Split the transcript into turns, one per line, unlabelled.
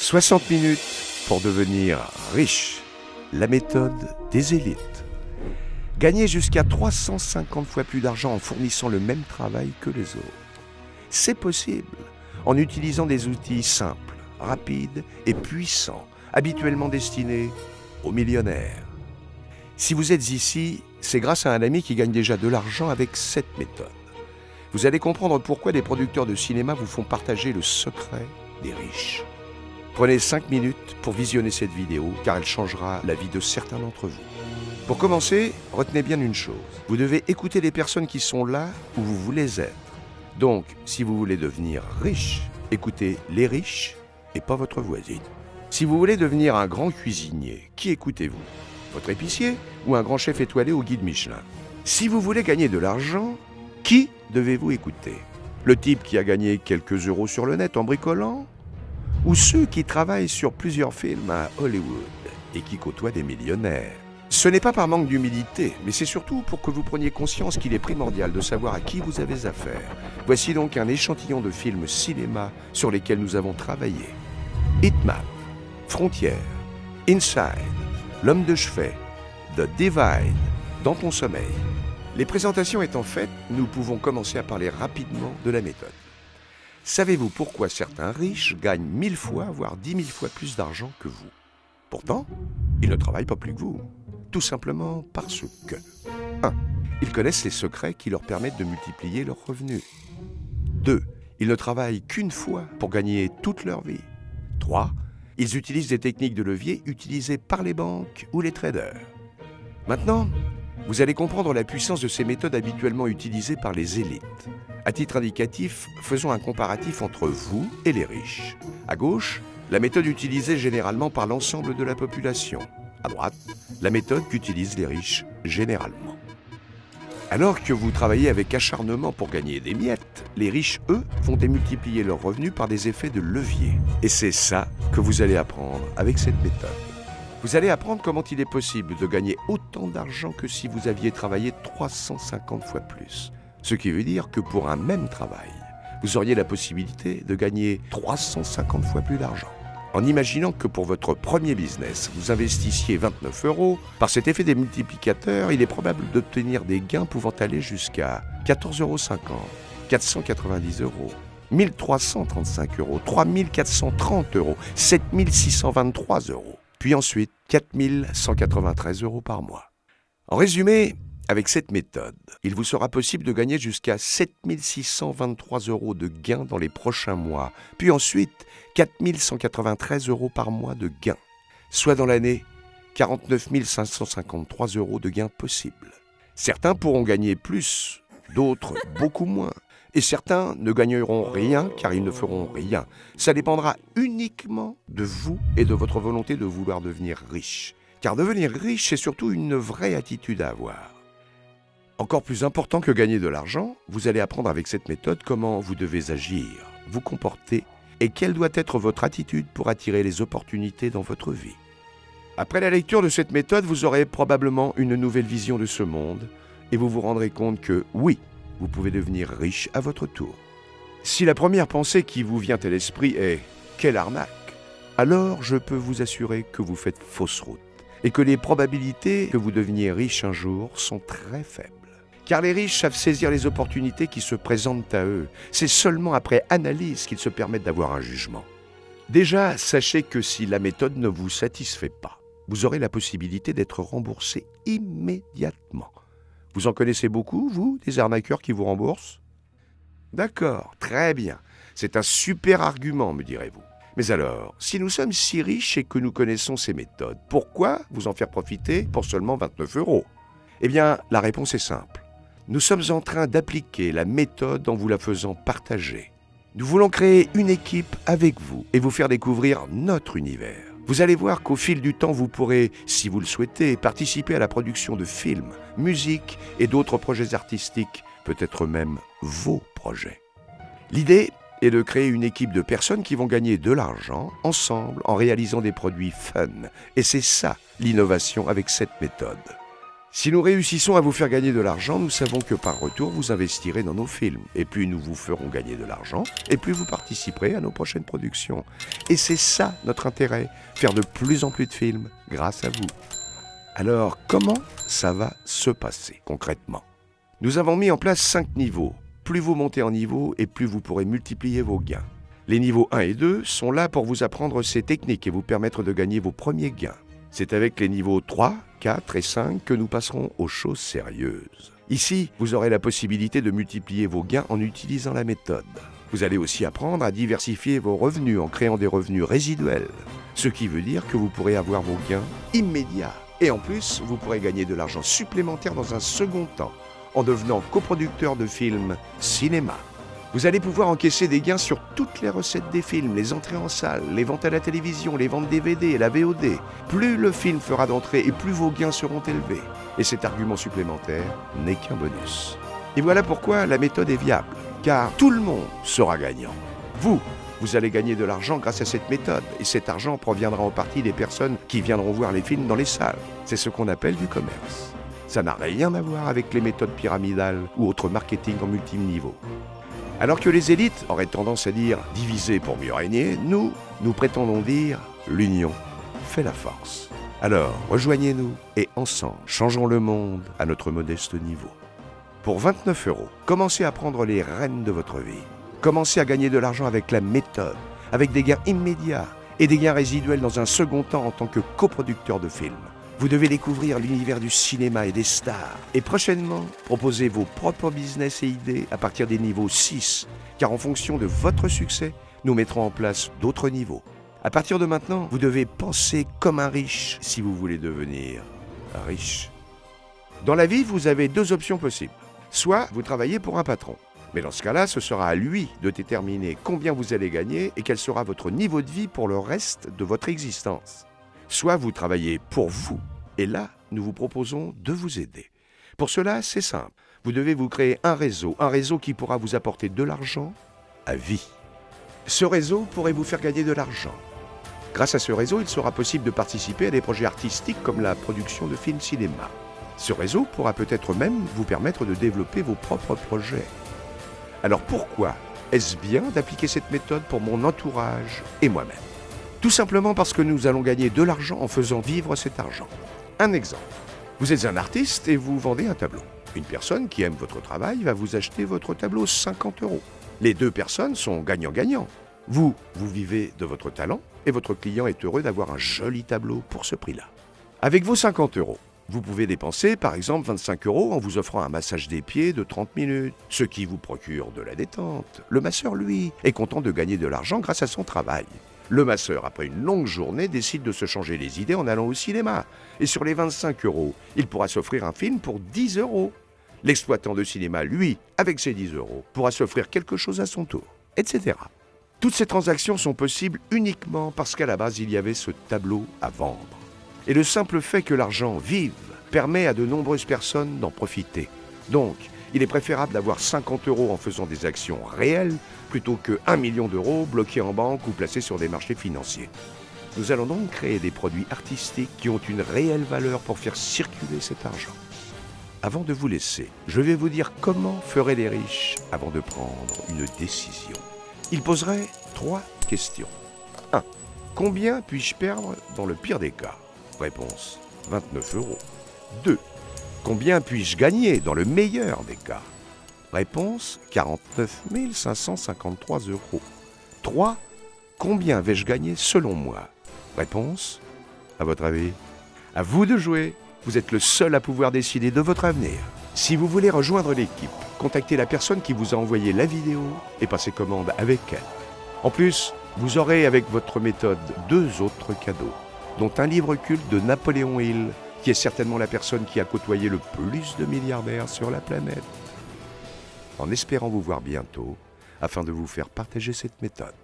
60 minutes pour devenir riche. La méthode des élites. Gagner jusqu'à 350 fois plus d'argent en fournissant le même travail que les autres. C'est possible en utilisant des outils simples, rapides et puissants, habituellement destinés aux millionnaires. Si vous êtes ici, c'est grâce à un ami qui gagne déjà de l'argent avec cette méthode. Vous allez comprendre pourquoi les producteurs de cinéma vous font partager le secret des riches. Prenez 5 minutes pour visionner cette vidéo, car elle changera la vie de certains d'entre vous. Pour commencer, retenez bien une chose. Vous devez écouter les personnes qui sont là où vous voulez être. Donc, si vous voulez devenir riche, écoutez les riches et pas votre voisine. Si vous voulez devenir un grand cuisinier, qui écoutez-vous? Votre épicier ou un grand chef étoilé au guide Michelin? Si vous voulez gagner de l'argent, qui devez-vous écouter? Le type qui a gagné quelques euros sur le net en bricolant? Ou ceux qui travaillent sur plusieurs films à Hollywood et qui côtoient des millionnaires? Ce n'est pas par manque d'humilité, mais c'est surtout pour que vous preniez conscience qu'il est primordial de savoir à qui vous avez affaire. Voici donc un échantillon de films cinéma sur lesquels nous avons travaillé. Hitman, Frontières, Inside, L'homme de chevet, The Divide, Dans ton sommeil. Les présentations étant faites, nous pouvons commencer à parler rapidement de la méthode. Savez-vous pourquoi certains riches gagnent 1000 fois, voire 10 000 fois plus d'argent que vous? Pourtant, ils ne travaillent pas plus que vous. Tout simplement parce que 1. Ils connaissent les secrets qui leur permettent de multiplier leurs revenus. 2. Ils ne travaillent qu'une fois pour gagner toute leur vie. 3. Ils utilisent des techniques de levier utilisées par les banques ou les traders. Maintenant, vous allez comprendre la puissance de ces méthodes habituellement utilisées par les élites. À titre indicatif, faisons un comparatif entre vous et les riches. À gauche, la méthode utilisée généralement par l'ensemble de la population. À droite, la méthode qu'utilisent les riches généralement. Alors que vous travaillez avec acharnement pour gagner des miettes, les riches, eux, vont démultiplier leurs revenus par des effets de levier. Et c'est ça que vous allez apprendre avec cette méthode. Vous allez apprendre comment il est possible de gagner autant d'argent que si vous aviez travaillé 350 fois plus. Ce qui veut dire que pour un même travail, vous auriez la possibilité de gagner 350 fois plus d'argent. En imaginant que pour votre premier business, vous investissiez 29 €, par cet effet des multiplicateurs, il est probable d'obtenir des gains pouvant aller jusqu'à 14,50 €, 490 €, 1335 €, 3430 €, 7623 €, puis ensuite 4193 € par mois. En résumé, avec cette méthode, il vous sera possible de gagner jusqu'à 7623 € de gains dans les prochains mois, puis ensuite 4193 € par mois de gains, soit dans l'année 49 553 € de gains possibles. Certains pourront gagner plus, d'autres beaucoup moins, et certains ne gagneront rien car ils ne feront rien. Ça dépendra uniquement de vous et de votre volonté de vouloir devenir riche. Car devenir riche, c'est surtout une vraie attitude à avoir. Encore plus important que gagner de l'argent, vous allez apprendre avec cette méthode comment vous devez agir, vous comporter et quelle doit être votre attitude pour attirer les opportunités dans votre vie. Après la lecture de cette méthode, vous aurez probablement une nouvelle vision de ce monde et vous vous rendrez compte que oui, vous pouvez devenir riche à votre tour. Si la première pensée qui vous vient à l'esprit est « quelle arnaque !», alors je peux vous assurer que vous faites fausse route et que les probabilités que vous deveniez riche un jour sont très faibles. Car les riches savent saisir les opportunités qui se présentent à eux. C'est seulement après analyse qu'ils se permettent d'avoir un jugement. Déjà, sachez que si la méthode ne vous satisfait pas, vous aurez la possibilité d'être remboursé immédiatement. Vous en connaissez beaucoup, vous, des arnaqueurs qui vous remboursent? D'accord, très bien. C'est un super argument, me direz-vous. Mais alors, si nous sommes si riches et que nous connaissons ces méthodes, pourquoi vous en faire profiter pour seulement 29 €? Eh bien, la réponse est simple. Nous sommes en train d'appliquer la méthode en vous la faisant partager. Nous voulons créer une équipe avec vous et vous faire découvrir notre univers. Vous allez voir qu'au fil du temps, vous pourrez, si vous le souhaitez, participer à la production de films, musique et d'autres projets artistiques, peut-être même vos projets. L'idée est de créer une équipe de personnes qui vont gagner de l'argent ensemble en réalisant des produits fun. Et c'est ça l'innovation avec cette méthode. Si nous réussissons à vous faire gagner de l'argent, nous savons que par retour, vous investirez dans nos films. Et plus nous vous ferons gagner de l'argent, et plus vous participerez à nos prochaines productions. Et c'est ça notre intérêt, faire de plus en plus de films grâce à vous. Alors, comment ça va se passer concrètement? Nous avons mis en place 5 niveaux. Plus vous montez en niveau, et plus vous pourrez multiplier vos gains. Les niveaux 1 et 2 sont là pour vous apprendre ces techniques et vous permettre de gagner vos premiers gains. C'est avec les niveaux 3, 4 et 5 que nous passerons aux choses sérieuses. Ici, vous aurez la possibilité de multiplier vos gains en utilisant la méthode. Vous allez aussi apprendre à diversifier vos revenus en créant des revenus résiduels. Ce qui veut dire que vous pourrez avoir vos gains immédiats. Et en plus, vous pourrez gagner de l'argent supplémentaire dans un second temps, en devenant coproducteur de films cinéma. Vous allez pouvoir encaisser des gains sur toutes les recettes des films, les entrées en salle, les ventes à la télévision, les ventes DVD et la VOD. Plus le film fera d'entrées et plus vos gains seront élevés. Et cet argument supplémentaire n'est qu'un bonus. Et voilà pourquoi la méthode est viable, car tout le monde sera gagnant. Vous allez gagner de l'argent grâce à cette méthode, et cet argent proviendra en partie des personnes qui viendront voir les films dans les salles. C'est ce qu'on appelle du commerce. Ça n'a rien à voir avec les méthodes pyramidales ou autres marketing en multiniveau. Alors que les élites auraient tendance à dire « diviser pour mieux régner », nous prétendons dire « l'union fait la force ». Alors, rejoignez-nous et ensemble, changeons le monde à notre modeste niveau. Pour 29 €, commencez à prendre les rênes de votre vie. Commencez à gagner de l'argent avec la méthode, avec des gains immédiats et des gains résiduels dans un second temps en tant que coproducteur de films. Vous devez découvrir l'univers du cinéma et des stars. Et prochainement, proposez vos propres business et idées à partir des niveaux 6. Car en fonction de votre succès, nous mettrons en place d'autres niveaux. À partir de maintenant, vous devez penser comme un riche si vous voulez devenir riche. Dans la vie, vous avez 2 options possibles. Soit vous travaillez pour un patron. Mais dans ce cas-là, ce sera à lui de déterminer combien vous allez gagner et quel sera votre niveau de vie pour le reste de votre existence. Soit vous travaillez pour vous, et là, nous vous proposons de vous aider. Pour cela, c'est simple. Vous devez vous créer un réseau qui pourra vous apporter de l'argent à vie. Ce réseau pourrait vous faire gagner de l'argent. Grâce à ce réseau, il sera possible de participer à des projets artistiques comme la production de films cinéma. Ce réseau pourra peut-être même vous permettre de développer vos propres projets. Alors pourquoi est-ce bien d'appliquer cette méthode pour mon entourage et moi-même? Tout simplement parce que nous allons gagner de l'argent en faisant vivre cet argent. Un exemple. Vous êtes un artiste et vous vendez un tableau. Une personne qui aime votre travail va vous acheter votre tableau 50 €. Les 2 personnes sont gagnant-gagnant. Vous vivez de votre talent et votre client est heureux d'avoir un joli tableau pour ce prix-là. Avec vos 50 €, vous pouvez dépenser par exemple 25 € en vous offrant un massage des pieds de 30 minutes, ce qui vous procure de la détente. Le masseur, lui, est content de gagner de l'argent grâce à son travail. Le masseur, après une longue journée, décide de se changer les idées en allant au cinéma. Et sur les 25 €, il pourra s'offrir un film pour 10 €. L'exploitant de cinéma, lui, avec ses 10 €, pourra s'offrir quelque chose à son tour, etc. Toutes ces transactions sont possibles uniquement parce qu'à la base, il y avait ce tableau à vendre. Et le simple fait que l'argent vive permet à de nombreuses personnes d'en profiter. Donc, il est préférable d'avoir 50 € en faisant des actions réelles plutôt que 1 million d'euros bloqués en banque ou placés sur des marchés financiers. Nous allons donc créer des produits artistiques qui ont une réelle valeur pour faire circuler cet argent. Avant de vous laisser, je vais vous dire comment feraient les riches avant de prendre une décision. Ils poseraient 3 questions. 1. Combien puis-je perdre dans le pire des cas? Réponse, 29 €. 2. Combien puis-je gagner dans le meilleur des cas? Réponse, 49 553 €. 3. Combien vais-je gagner selon moi? Réponse, à votre avis? À vous de jouer. Vous êtes le seul à pouvoir décider de votre avenir. Si vous voulez rejoindre l'équipe, contactez la personne qui vous a envoyé la vidéo et passez commande avec elle. En plus, vous aurez avec votre méthode 2 autres cadeaux, dont un livre culte de Napoléon Hill, qui est certainement la personne qui a côtoyé le plus de milliardaires sur la planète. En espérant vous voir bientôt, afin de vous faire partager cette méthode.